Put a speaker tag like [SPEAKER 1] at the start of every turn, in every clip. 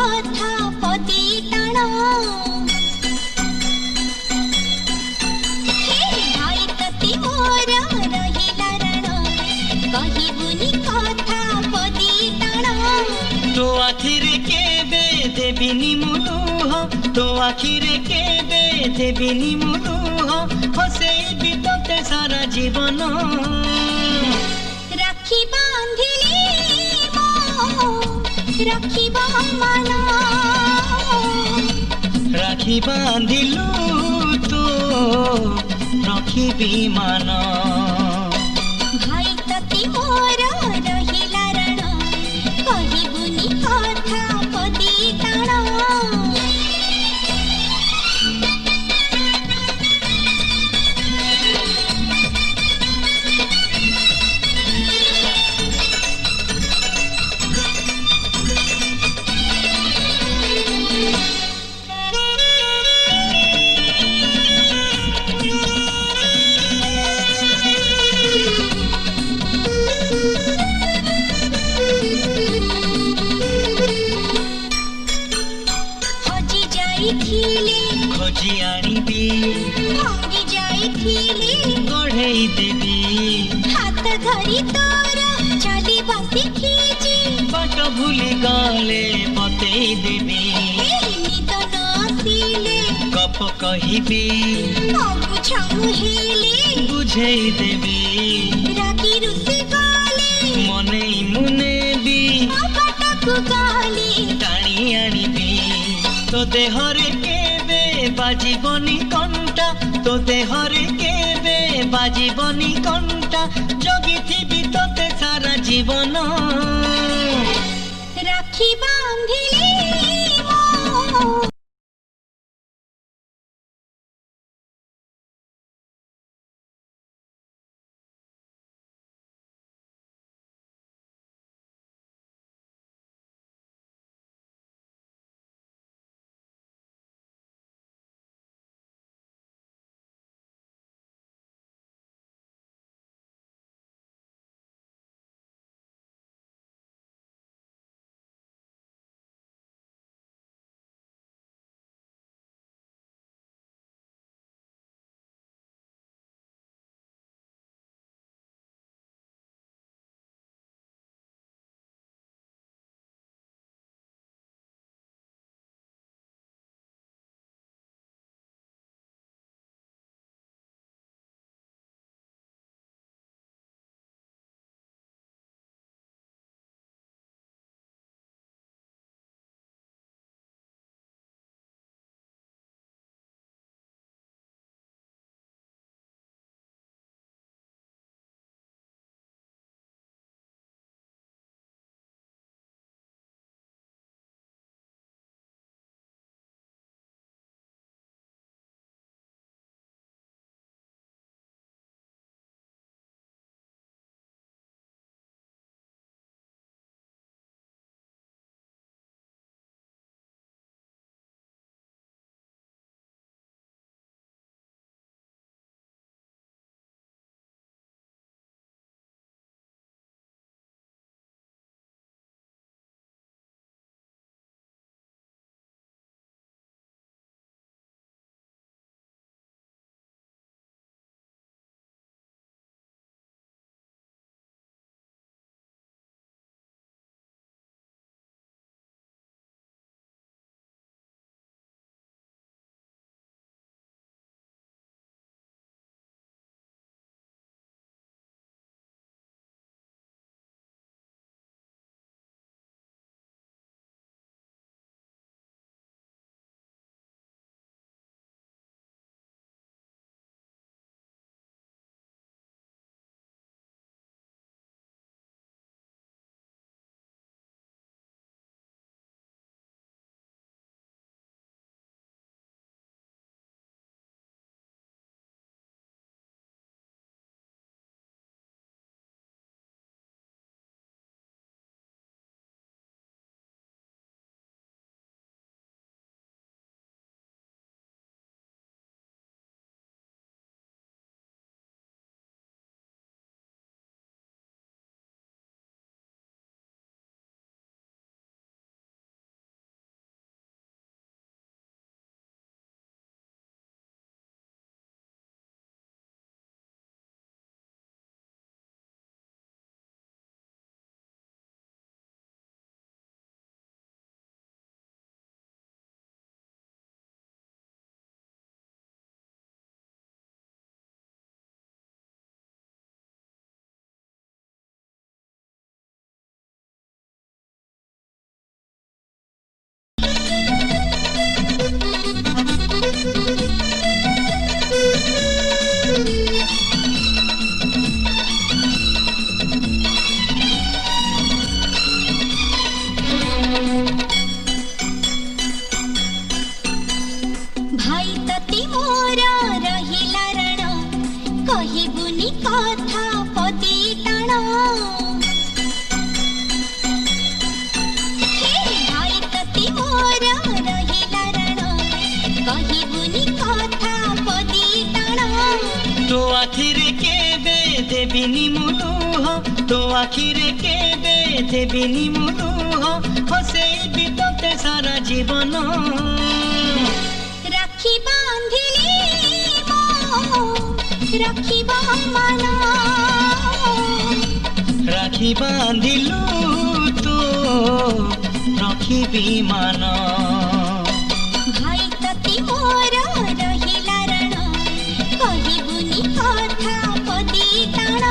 [SPEAKER 1] कथा पदी टाण भाई तती मोर रहिला रण कहबुनी कथा पदी टाण
[SPEAKER 2] तो आखिरे केबे देबिनी मुलुह तो आखिरे केबे देबिनी मुलुह हसेबी तोते सारा जीवन
[SPEAKER 1] राखी बांधिली राखी मन
[SPEAKER 2] राखी बांधिलु तो रखिबी मान
[SPEAKER 1] भाई तती मोर रहिला रण कहबुनी कथा पदी टाण
[SPEAKER 2] खोजी आनिबी
[SPEAKER 1] भांगी जाइथिली
[SPEAKER 2] गढ़ेई देबी
[SPEAKER 1] हाथ धरी तोर चली बसी खींची
[SPEAKER 2] बाट भूली गले बतेई देबी
[SPEAKER 1] निद नसिले
[SPEAKER 2] गप कहिबी
[SPEAKER 1] अबुझाऊ हेले
[SPEAKER 2] बुझेई देबी
[SPEAKER 1] रागी रुसी गले
[SPEAKER 2] मनेई मुनेबी
[SPEAKER 1] बाटकु गले
[SPEAKER 2] टाणी आनिबी तो देहरे केबे बाजिबनी कंटा तो देहरे केबे बाजिबनी कंटा जगिथिबी तोते सारा जीवन
[SPEAKER 1] राखी बांधिली भाई तती मोर रहिला रण कहिबुनी कथा पदी टाण भाई तती मोर रहिला रण कहिबुनी कथा पदी टाण
[SPEAKER 2] तो आखिरे केबे देबिनी मुलुह तो आखिरे केबे देबिनी मुलुह हसेबी तोते सारा जीवन
[SPEAKER 1] राखी बांधिली राखी मन
[SPEAKER 2] राखी बांधिलु तो रखिबी मान
[SPEAKER 1] भाई तती मोर रहिला रण कहिबुनी कथा पदी टाण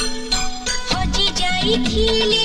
[SPEAKER 1] हजी जाइथिले